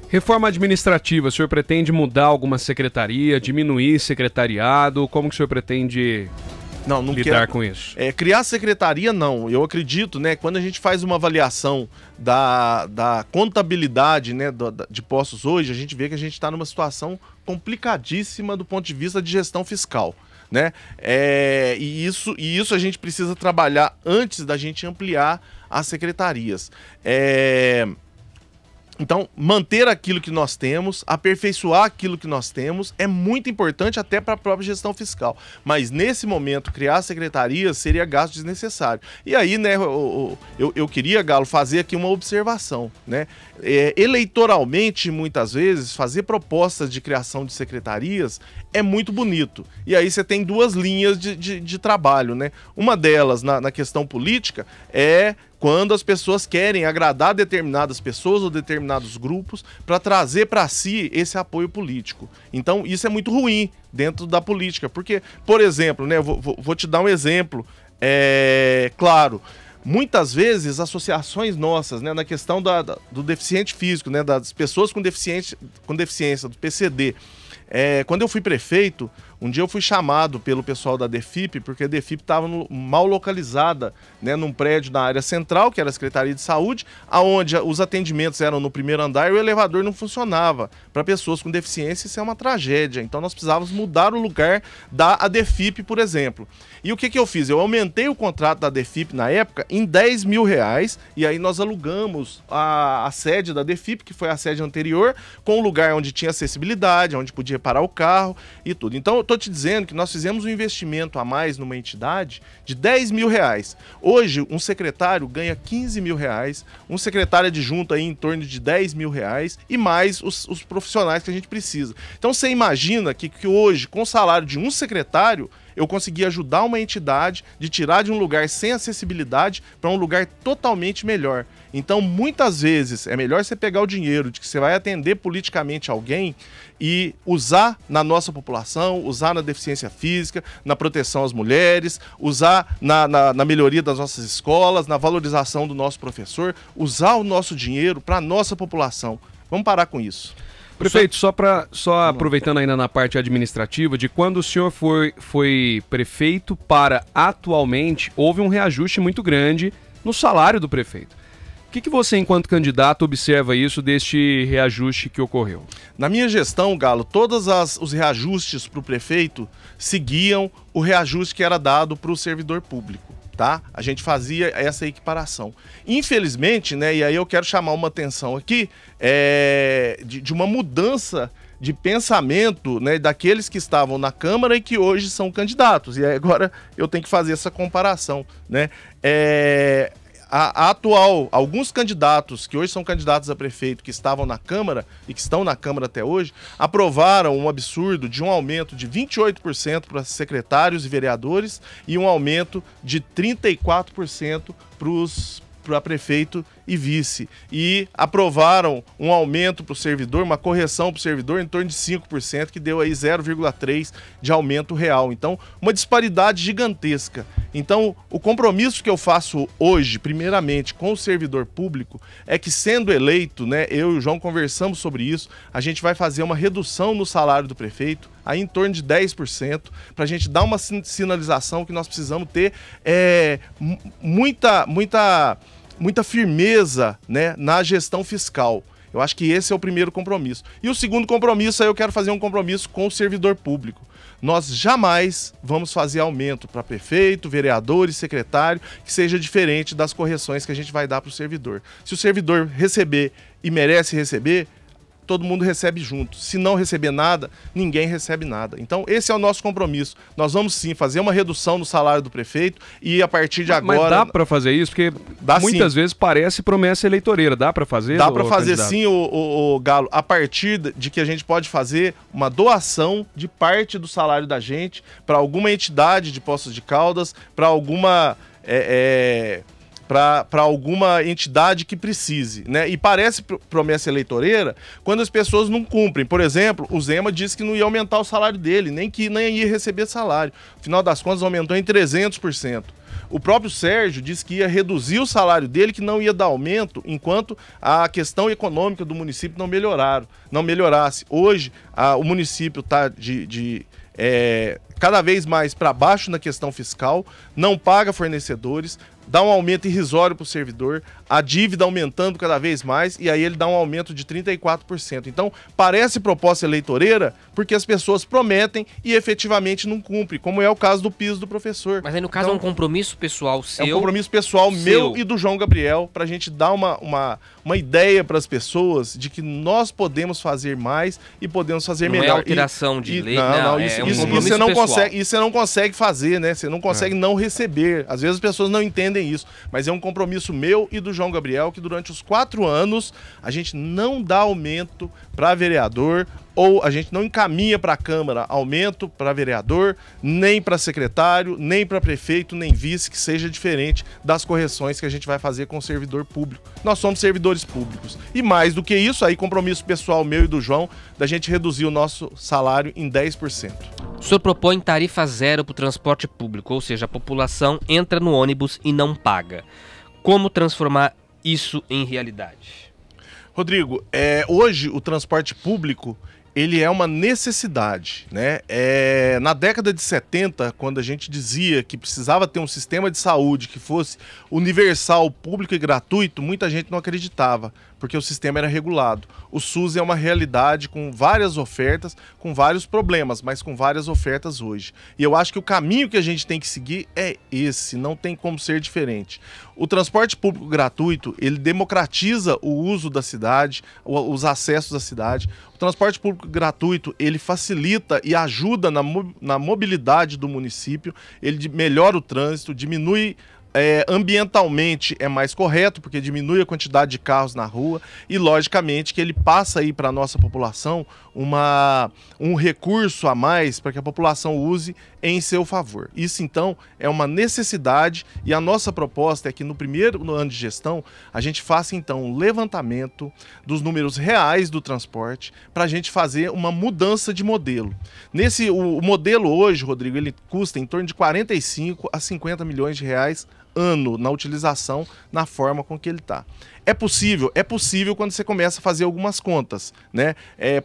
Reforma administrativa, o senhor pretende mudar alguma secretaria, diminuir secretariado? Como que o senhor pretende não lidar com isso? Criar secretaria, não. Eu acredito, né, quando a gente faz uma avaliação da contabilidade, né, de Poços hoje, a gente vê que a gente está numa situação complicadíssima do ponto de vista de gestão fiscal, né? E isso a gente precisa trabalhar antes da gente ampliar as secretarias. Então, manter aquilo que nós temos, aperfeiçoar aquilo que nós temos é muito importante até para a própria gestão fiscal. Mas, nesse momento, criar secretarias seria gasto desnecessário. E aí, né, eu queria, Galo, fazer aqui uma observação, né? Eleitoralmente, muitas vezes, fazer propostas de criação de secretarias é muito bonito. E aí você tem duas linhas de trabalho, né? Uma delas, na questão política, é quando as pessoas querem agradar determinadas pessoas ou determinados grupos para trazer para si esse apoio político. Então, isso é muito ruim dentro da política, porque, por exemplo, né, vou te dar um exemplo, claro, muitas vezes associações nossas, né, na questão do deficiente físico, né, das pessoas com deficiência, do PCD, quando eu fui prefeito, um dia eu fui chamado pelo pessoal da DEFIP, porque a DEFIP estava mal localizada, né, num prédio na área central, que era a Secretaria de Saúde, onde os atendimentos eram no primeiro andar e o elevador não funcionava. Para pessoas com deficiência, isso é uma tragédia. Então nós precisávamos mudar o lugar da DEFIP, por exemplo. E o que eu fiz? Eu aumentei o contrato da DEFIP na época em R$10 mil, e aí nós alugamos a sede da DEFIP, que foi a sede anterior, com um lugar onde tinha acessibilidade, onde podia parar o carro e tudo. Então, eu estou te dizendo que nós fizemos um investimento a mais numa entidade de R$10 mil. Hoje, um secretário ganha R$15 mil, um secretário adjunto aí em torno de R$10 mil, e mais os profissionais que a gente precisa. Então, você imagina que hoje, com o salário de um secretário, eu consegui ajudar uma entidade de tirar de um lugar sem acessibilidade para um lugar totalmente melhor. Então, muitas vezes, é melhor você pegar o dinheiro de que você vai atender politicamente alguém e usar na nossa população, usar na deficiência física, na proteção às mulheres, usar na melhoria das nossas escolas, na valorização do nosso professor, usar o nosso dinheiro para a nossa população. Vamos parar com isso. Prefeito, só aproveitando ainda na parte administrativa, de quando o senhor foi prefeito para atualmente, houve um reajuste muito grande no salário do prefeito. O que você, enquanto candidato, observa isso deste reajuste que ocorreu? Na minha gestão, Galo, todos os reajustes para o prefeito seguiam o reajuste que era dado para o servidor público. Tá? A gente fazia essa equiparação. Infelizmente, né, e aí eu quero chamar uma atenção aqui, de uma mudança de pensamento, né, daqueles que estavam na Câmara e que hoje são candidatos. E agora eu tenho que fazer essa comparação, né? Alguns candidatos que hoje são candidatos a prefeito que estavam na Câmara e que estão na Câmara até hoje, aprovaram um absurdo de um aumento de 28% para secretários e vereadores e um aumento de 34% para prefeito e vice. E aprovaram um aumento para o servidor, uma correção para o servidor em torno de 5%, que deu aí 0,3% de aumento real. Então, uma disparidade gigantesca. Então, o compromisso que eu faço hoje, primeiramente, com o servidor público, é que, sendo eleito, né, eu e o João conversamos sobre isso, a gente vai fazer uma redução no salário do prefeito, aí em torno de 10%, para a gente dar uma sinalização que nós precisamos ter muita firmeza, né, na gestão fiscal. Eu acho que esse é o primeiro compromisso. E o segundo compromisso, aí eu quero fazer um compromisso com o servidor público. Nós jamais vamos fazer aumento para prefeito, vereador e secretário que seja diferente das correções que a gente vai dar para o servidor. Se o servidor receber e merece receber, todo mundo recebe junto. Se não receber nada, ninguém recebe nada. Então, esse é o nosso compromisso. Nós vamos sim fazer uma redução no salário do prefeito e a partir de agora... Mas dá para fazer isso? Porque muitas vezes parece promessa eleitoreira. Dá para fazer? Dá para fazer sim, o Galo, a partir de que a gente pode fazer uma doação de parte do salário da gente para alguma entidade de Poços de Caldas, para alguma... para alguma entidade que precise, né? E parece promessa eleitoreira quando as pessoas não cumprem. Por exemplo, o Zema disse que não ia aumentar o salário dele, nem ia receber salário. No final das contas, aumentou em 300%. O próprio Sérgio disse que ia reduzir o salário dele, que não ia dar aumento, enquanto a questão econômica do município não melhorasse. Hoje, o município está cada vez mais para baixo na questão fiscal, não paga fornecedores, dá um aumento irrisório para o servidor, a dívida aumentando cada vez mais, e aí ele dá um aumento de 34%. Então, parece proposta eleitoreira porque as pessoas prometem e efetivamente não cumprem, como é o caso do piso do professor. Mas aí, no caso, então, é um compromisso pessoal seu? É um compromisso pessoal meu e do João Gabriel, para a gente dar uma ideia para as pessoas de que nós podemos fazer mais e podemos fazer melhor. Não é alteração de lei, isso você não consegue fazer, né? Você não consegue não receber. Às vezes as pessoas não entendem isso, mas é um compromisso meu e do João Gabriel que durante os 4 anos a gente não dá aumento para vereador, ou a gente não encaminha para a Câmara aumento para vereador, nem para secretário, nem para prefeito, nem vice, que seja diferente das correções que a gente vai fazer com o servidor público. Nós somos servidores públicos. E mais do que isso, aí compromisso pessoal meu e do João, da gente reduzir o nosso salário em 10%. O senhor propõe tarifa zero para o transporte público, ou seja, a população entra no ônibus e não paga. Como transformar isso em realidade? Rodrigo, hoje o transporte público ele é uma necessidade, né? Na década de 70, quando a gente dizia que precisava ter um sistema de saúde que fosse universal, público e gratuito, muita gente não acreditava, porque o sistema era regulado. O SUS é uma realidade com várias ofertas, com vários problemas, mas com várias ofertas hoje. E eu acho que o caminho que a gente tem que seguir é esse, não tem como ser diferente. O transporte público gratuito, ele democratiza o uso da cidade, os acessos à cidade. O transporte público gratuito, ele facilita e ajuda na mobilidade do município, ele melhora o trânsito, diminui ambientalmente é mais correto, porque diminui a quantidade de carros na rua e, logicamente, que ele passa aí para a nossa população um recurso a mais para que a população use em seu favor. Isso, então, é uma necessidade e a nossa proposta é que no primeiro ano de gestão a gente faça, então, um levantamento dos números reais do transporte para a gente fazer uma mudança de modelo. O modelo hoje, Rodrigo, ele custa em torno de 45 a 50 milhões de reais ano na utilização, na forma com que ele está. É possível quando você começa a fazer algumas contas, né?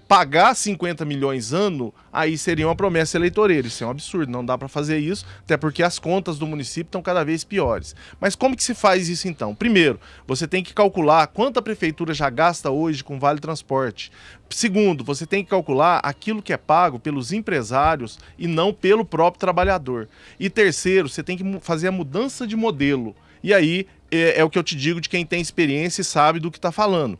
Pagar 50 milhões ano, aí seria uma promessa eleitoreira. Isso é um absurdo, não dá para fazer isso, até porque as contas do município estão cada vez piores. Mas como que se faz isso então? Primeiro, você tem que calcular quanto a prefeitura já gasta hoje com Vale Transporte. Segundo, você tem que calcular aquilo que é pago pelos empresários e não pelo próprio trabalhador. E terceiro, você tem que fazer a mudança de modelo. E aí é o que eu te digo de quem tem experiência e sabe do que está falando.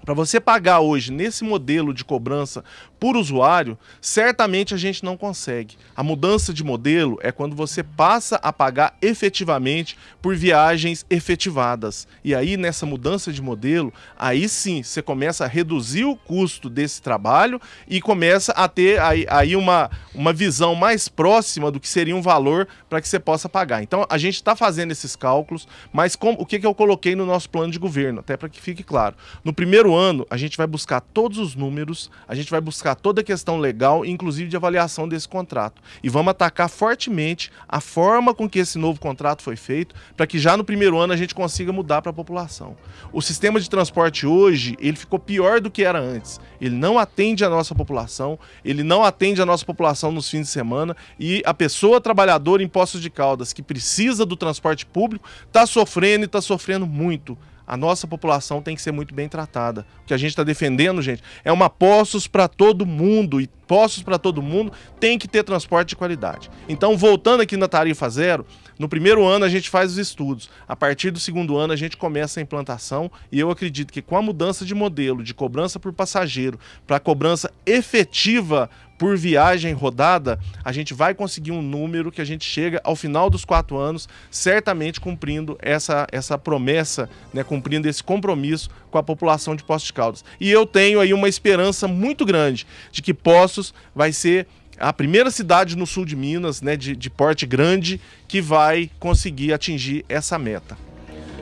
Para você pagar hoje nesse modelo de cobrança por usuário, certamente a gente não consegue. A mudança de modelo é quando você passa a pagar efetivamente por viagens efetivadas. E aí, nessa mudança de modelo, aí sim, você começa a reduzir o custo desse trabalho e começa a ter aí uma visão mais próxima do que seria um valor para que você possa pagar. Então, a gente está fazendo esses cálculos, mas o que eu coloquei no nosso plano de governo, até para que fique claro. No primeiro ano, a gente vai buscar todos os números, a gente vai buscar toda a questão legal, inclusive de avaliação desse contrato. E vamos atacar fortemente a forma com que esse novo contrato foi feito, para que já no primeiro ano a gente consiga mudar para a população. O sistema de transporte hoje, ele ficou pior do que era antes. Ele não atende a nossa população, ele não atende a nossa população nos fins de semana, e a pessoa trabalhadora em Poços de Caldas que precisa do transporte público está sofrendo e está sofrendo muito. A nossa população tem que ser muito bem tratada. O que a gente está defendendo, gente, é uma Poços para todo mundo. E Poços para todo mundo tem que ter transporte de qualidade. Então, voltando aqui na tarifa zero, no primeiro ano a gente faz os estudos. A partir do segundo ano a gente começa a implantação. E eu acredito que com a mudança de modelo, de cobrança por passageiro, para cobrança efetiva por viagem rodada, a gente vai conseguir um número que a gente chega ao final dos 4 anos, certamente cumprindo essa promessa, né, cumprindo esse compromisso com a população de Poços de Caldas. E eu tenho aí uma esperança muito grande de que Poços vai ser a primeira cidade no sul de Minas, né, de porte grande, que vai conseguir atingir essa meta.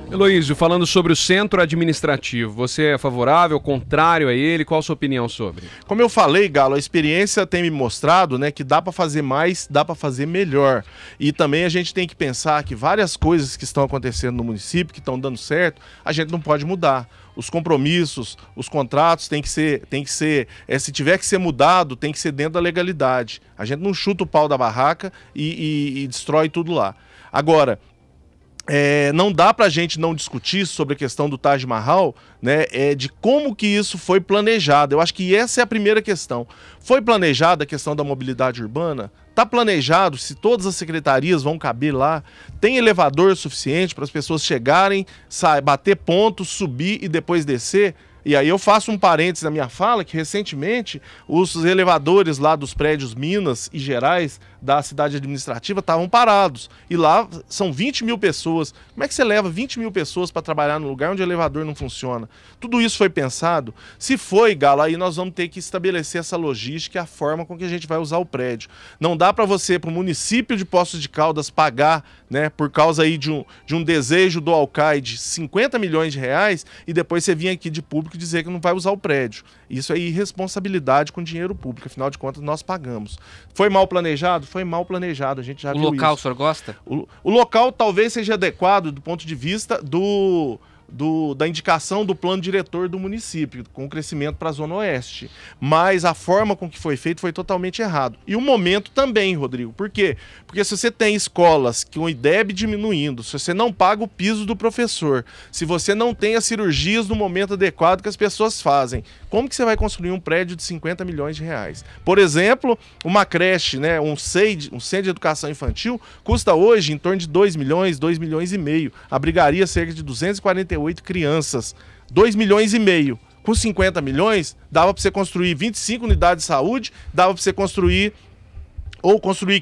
Heloísio, falando sobre o centro administrativo, você é favorável, contrário a ele? Qual a sua opinião sobre? Como eu falei, Galo, a experiência tem me mostrado, né, que dá para fazer mais, dá para fazer melhor. E também a gente tem que pensar que várias coisas que estão acontecendo no município, que estão dando certo, a gente não pode mudar. Os compromissos, os contratos tem que ser, se tiver que ser mudado, tem que ser dentro da legalidade. A gente não chuta o pau da barraca e destrói tudo lá. Agora, não dá pra gente não discutir sobre a questão do Taj Mahal, né, de como que isso foi planejado. Eu acho que essa é a primeira questão. Foi planejada a questão da mobilidade urbana? Está planejado se todas as secretarias vão caber lá? Tem elevador suficiente para as pessoas chegarem, bater ponto, subir e depois descer? E aí eu faço um parênteses na minha fala, que recentemente os elevadores lá dos prédios Minas e Gerais da cidade administrativa estavam parados. E lá são 20 mil pessoas. Como é que você leva 20 mil pessoas para trabalhar num lugar onde o elevador não funciona? Tudo isso foi pensado? Se foi, Galo, aí nós vamos ter que estabelecer essa logística e a forma com que a gente vai usar o prédio. Não dá para você, para o município de Poços de Caldas, pagar, né, por causa aí de um desejo do alcaide, 50 milhões de reais, e depois você vir aqui de público dizer que não vai usar o prédio. Isso é irresponsabilidade com dinheiro público, afinal de contas nós pagamos. Foi mal planejado? Foi mal planejado, a gente já viu isso. O local o senhor gosta? O local talvez seja adequado do ponto de vista da indicação do plano diretor do município, com o crescimento para a Zona Oeste. Mas a forma com que foi feito foi totalmente errado. E o momento também, Rodrigo. Por quê? Porque se você tem escolas com o IDEB diminuindo, se você não paga o piso do professor, se você não tem as cirurgias no momento adequado que as pessoas fazem, como que você vai construir um prédio de 50 milhões de reais? Por exemplo, uma creche, né, um centro de educação infantil, custa hoje em torno de 2 milhões, 2 milhões e meio. Abrigaria cerca de 248 crianças. 2 milhões e meio. Com 50 milhões, dava para você construir 25 unidades de saúde, dava para você construir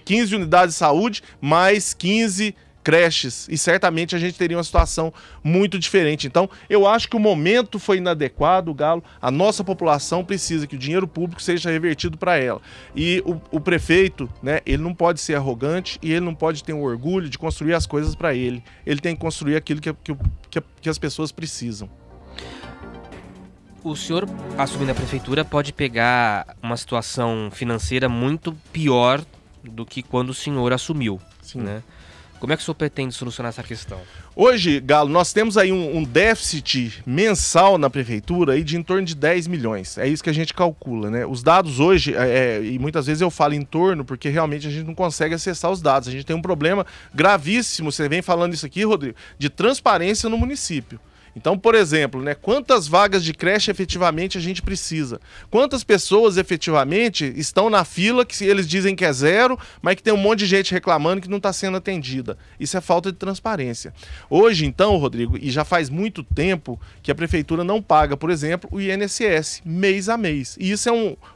15 unidades de saúde, mais 15 creches, e certamente a gente teria uma situação muito diferente. Então, eu acho que o momento foi inadequado, Galo. A nossa população precisa que o dinheiro público seja revertido para ela. E o prefeito, né, ele não pode ser arrogante e ele não pode ter um orgulho de construir as coisas para ele. Ele tem que construir aquilo que as pessoas precisam. O senhor, assumindo a prefeitura, pode pegar uma situação financeira muito pior do que quando o senhor assumiu. Sim. Né? Como é que o senhor pretende solucionar essa questão? Hoje, Galo, nós temos aí um déficit mensal na prefeitura aí de em torno de 10 milhões. É isso que a gente calcula, né? Os dados hoje, e muitas vezes eu falo em torno, porque realmente a gente não consegue acessar os dados. A gente tem um problema gravíssimo, você vem falando isso aqui, Rodrigo, de transparência no município. Então, por exemplo, né, quantas vagas de creche efetivamente a gente precisa? Quantas pessoas efetivamente estão na fila que eles dizem que é 0, mas que tem um monte de gente reclamando que não está sendo atendida? Isso é falta de transparência. Hoje, então, Rodrigo, e já faz muito tempo que a prefeitura não paga, por exemplo, o INSS mês a mês. E isso é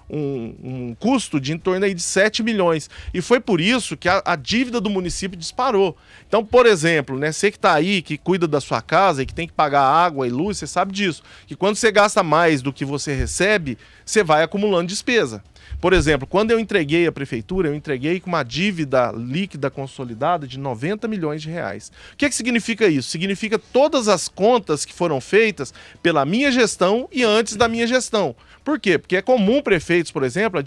um custo de em torno aí de 7 milhões. E foi por isso que a dívida do município disparou. Então, por exemplo, né, você que está aí, que cuida da sua casa e que tem que pagar água e luz, você sabe disso. Que quando você gasta mais do que você recebe, você vai acumulando despesa. Por exemplo, quando eu entreguei à prefeitura, eu entreguei com uma dívida líquida consolidada de 90 milhões de reais. O que significa isso? Significa todas as contas que foram feitas pela minha gestão e antes da minha gestão. Por quê? Porque é comum prefeitos, por exemplo,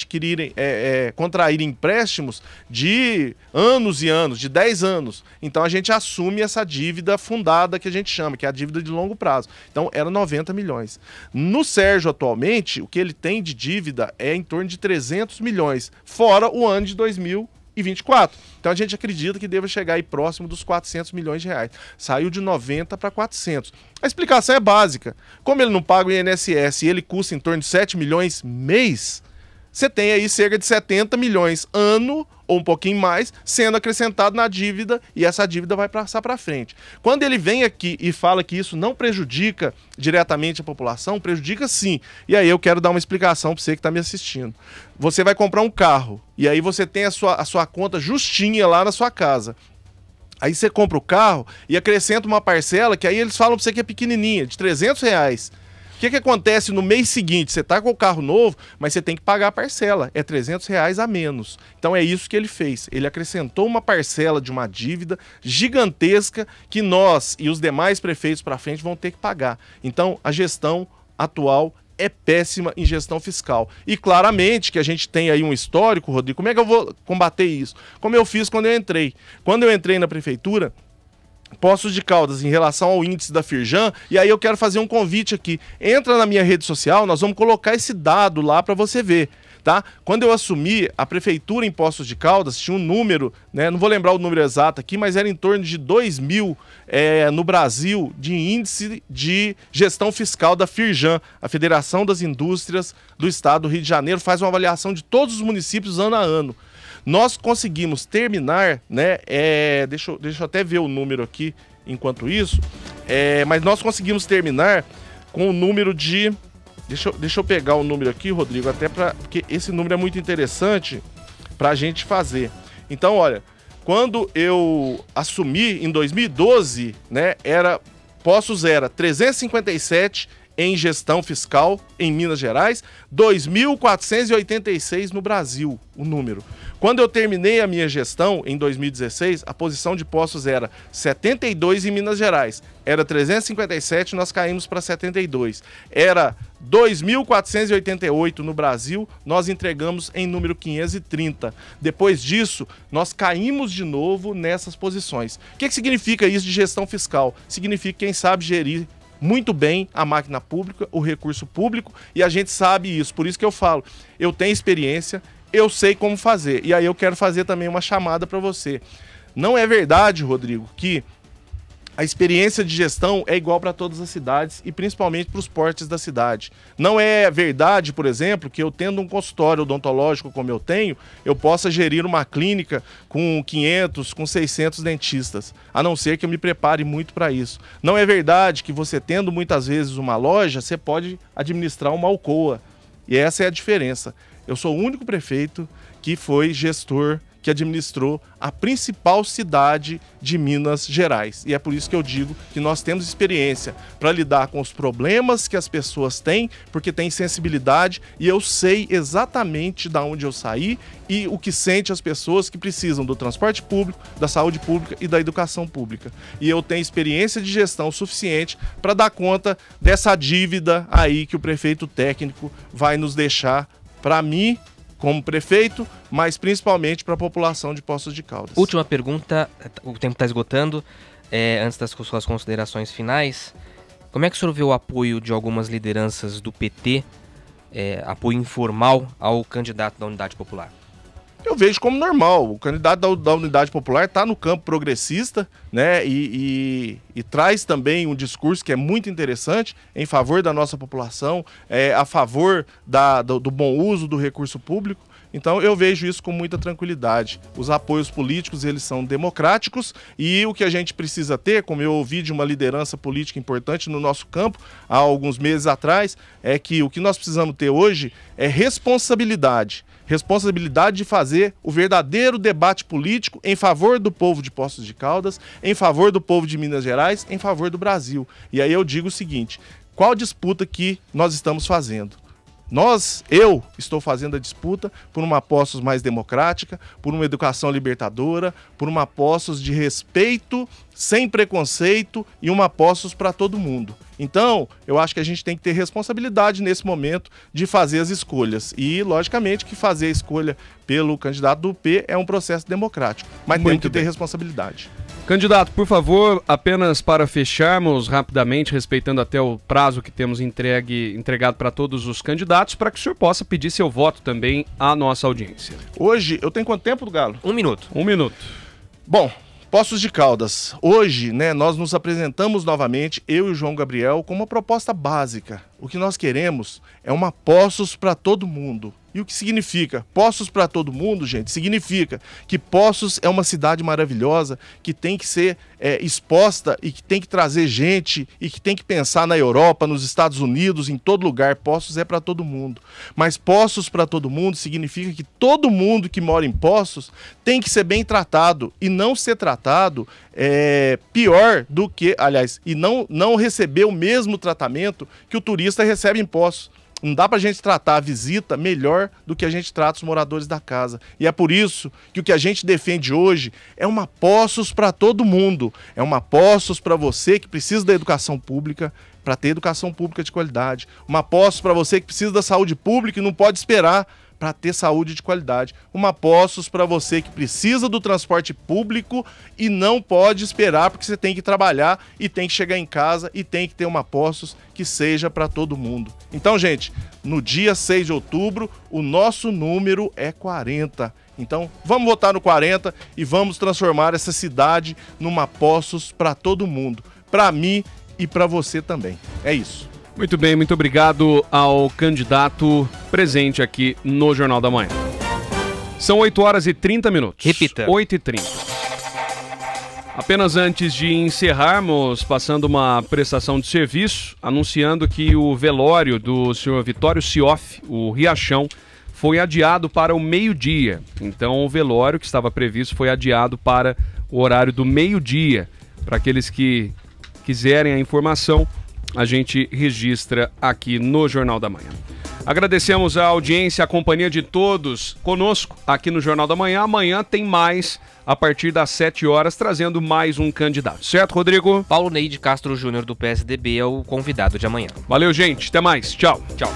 contraírem empréstimos de anos e anos, de 10 anos. Então a gente assume essa dívida fundada que a gente chama, que é a dívida de longo prazo. Então era 90 milhões. No Sérgio, atualmente, o que ele tem de dívida é em torno de 300 milhões, fora o ano de 2024. Então a gente acredita que deva chegar aí próximo dos 400 milhões de reais. Saiu de 90 para 400. A explicação é básica. Como ele não paga o INSS e ele custa em torno de 7 milhões mês, você tem aí cerca de 70 milhões ano, ou um pouquinho mais, sendo acrescentado na dívida, e essa dívida vai passar para frente. Quando ele vem aqui e fala que isso não prejudica diretamente a população, prejudica sim. E aí eu quero dar uma explicação para você que está me assistindo. Você vai comprar um carro, e aí você tem a sua conta justinha lá na sua casa. Aí você compra o carro e acrescenta uma parcela, que aí eles falam para você que é pequenininha, de 300 reais. O que acontece no mês seguinte? Você está com o carro novo, mas você tem que pagar a parcela. É 300 reais a menos. Então é isso que ele fez. Ele acrescentou uma parcela de uma dívida gigantesca que nós e os demais prefeitos para frente vão ter que pagar. Então a gestão atual é péssima em gestão fiscal. E claramente que a gente tem aí um histórico, Rodrigo. Como é que eu vou combater isso? Como eu fiz quando eu entrei. Quando eu entrei na prefeitura, Poços de Caldas, em relação ao índice da Firjan, e aí eu quero fazer um convite aqui. Entra na minha rede social, nós vamos colocar esse dado lá para você ver, tá? Quando eu assumi, a prefeitura em Poços de Caldas tinha um número, né? Não vou lembrar o número exato aqui, mas era em torno de 2.000 no Brasil de índice de gestão fiscal da Firjan, a Federação das Indústrias do Estado do Rio de Janeiro, faz uma avaliação de todos os municípios ano a ano. Nós conseguimos terminar, né? Deixa eu até ver o número aqui enquanto isso, mas nós conseguimos terminar com o número de... Deixa eu pegar o número aqui, Rodrigo, até porque esse número é muito interessante para a gente fazer. Então, olha, quando eu assumi em 2012, né, Poços era 357 em gestão fiscal em Minas Gerais, 2.486 no Brasil, o número. Quando eu terminei a minha gestão, em 2016, a posição de Poços era 72 em Minas Gerais. Era 357, nós caímos para 72. Era 2.488 no Brasil, nós entregamos em número 530. Depois disso, nós caímos de novo nessas posições. O que significa isso de gestão fiscal? Significa quem sabe gerir muito bem a máquina pública, o recurso público, e a gente sabe isso. Por isso que eu falo, eu tenho experiência, eu sei como fazer. E aí eu quero fazer também uma chamada para você. Não é verdade, Rodrigo, que a experiência de gestão é igual para todas as cidades e principalmente para os portes da cidade. Não é verdade, por exemplo, que eu tendo um consultório odontológico como eu tenho, eu possa gerir uma clínica com 500, com 600 dentistas, a não ser que eu me prepare muito para isso. Não é verdade que você tendo muitas vezes uma loja, você pode administrar uma alcoa. E essa é a diferença. Eu sou o único prefeito que foi gestor, que administrou a principal cidade de Minas Gerais. E é por isso que eu digo que nós temos experiência para lidar com os problemas que as pessoas têm, porque tem sensibilidade e eu sei exatamente de onde eu saí e o que sente as pessoas que precisam do transporte público, da saúde pública e da educação pública. E eu tenho experiência de gestão suficiente para dar conta dessa dívida aí que o prefeito técnico vai nos deixar para mim, como prefeito, mas principalmente para a população de Poços de Caldas. Última pergunta, o tempo está esgotando, antes das suas considerações finais, como é que o senhor vê o apoio de algumas lideranças do PT, apoio informal ao candidato da Unidade Popular? Eu vejo como normal. O candidato da Unidade Popular está no campo progressista, né, e traz também um discurso que é muito interessante em favor da nossa população, a favor do bom uso do recurso público. Então eu vejo isso com muita tranquilidade. Os apoios políticos, eles são democráticos, e o que a gente precisa ter, como eu ouvi de uma liderança política importante no nosso campo há alguns meses atrás, é que o que nós precisamos ter hoje é responsabilidade. Responsabilidade de fazer o verdadeiro debate político em favor do povo de Poços de Caldas, em favor do povo de Minas Gerais, em favor do Brasil. E aí eu digo o seguinte: qual disputa que nós estamos fazendo? Eu estou fazendo a disputa por uma Poços mais democrática, por uma educação libertadora, por uma Poços de respeito, sem preconceito, e uma Poços para todo mundo. Então, eu acho que a gente tem que ter responsabilidade nesse momento de fazer as escolhas. E, logicamente, que fazer a escolha pelo candidato do P é um processo democrático, mas tem que ter responsabilidade. Candidato, por favor, apenas para fecharmos rapidamente, respeitando até o prazo que temos entregado para todos os candidatos, para que o senhor possa pedir seu voto também à nossa audiência. Hoje, eu tenho quanto tempo, Galo? 1 minuto. 1 minuto. Bom, Poços de Caldas, hoje, nós nos apresentamos novamente, eu e o João Gabriel, com uma proposta básica. O que nós queremos é uma Poços para todo mundo. E o que significa? Poços para todo mundo, gente, significa que Poços é uma cidade maravilhosa, que tem que ser exposta e que tem que trazer gente e que tem que pensar na Europa, nos Estados Unidos, em todo lugar. Poços é para todo mundo. Mas Poços para todo mundo significa que todo mundo que mora em Poços tem que ser bem tratado e não ser tratado pior do que, aliás, e não receber o mesmo tratamento que o turista recebe em Poços. Não dá pra gente tratar a visita melhor do que a gente trata os moradores da casa. E é por isso que o que a gente defende hoje é uma Poços para todo mundo. É uma Poços para você que precisa da educação pública, para ter educação pública de qualidade. Uma Poços para você que precisa da saúde pública e não pode esperar para ter saúde de qualidade. Uma Poços para você que precisa do transporte público e não pode esperar, porque você tem que trabalhar e tem que chegar em casa e tem que ter uma Poços que seja para todo mundo. Então, gente, no dia 6 de outubro, o nosso número é 40. Então, vamos votar no 40 e vamos transformar essa cidade numa Poços para todo mundo. Para mim e para você também. É isso. Muito bem, muito obrigado ao candidato presente aqui no Jornal da Manhã. São 8 horas e 30 minutos. Repita. 8h30. Apenas antes de encerrarmos, passando uma prestação de serviço, anunciando que o velório do senhor Vitório Sioff, o Riachão, foi adiado para o meio-dia. Então o velório que estava previsto foi adiado para o horário do meio-dia. Para aqueles que quiserem a informação, a gente registra aqui no Jornal da Manhã. Agradecemos a audiência, a companhia de todos conosco aqui no Jornal da Manhã. Amanhã tem mais, a partir das 7 horas, trazendo mais um candidato. Certo, Rodrigo? Paulo Neide Castro Júnior, do PSDB, é o convidado de amanhã. Valeu, gente. Até mais. Tchau. Tchau.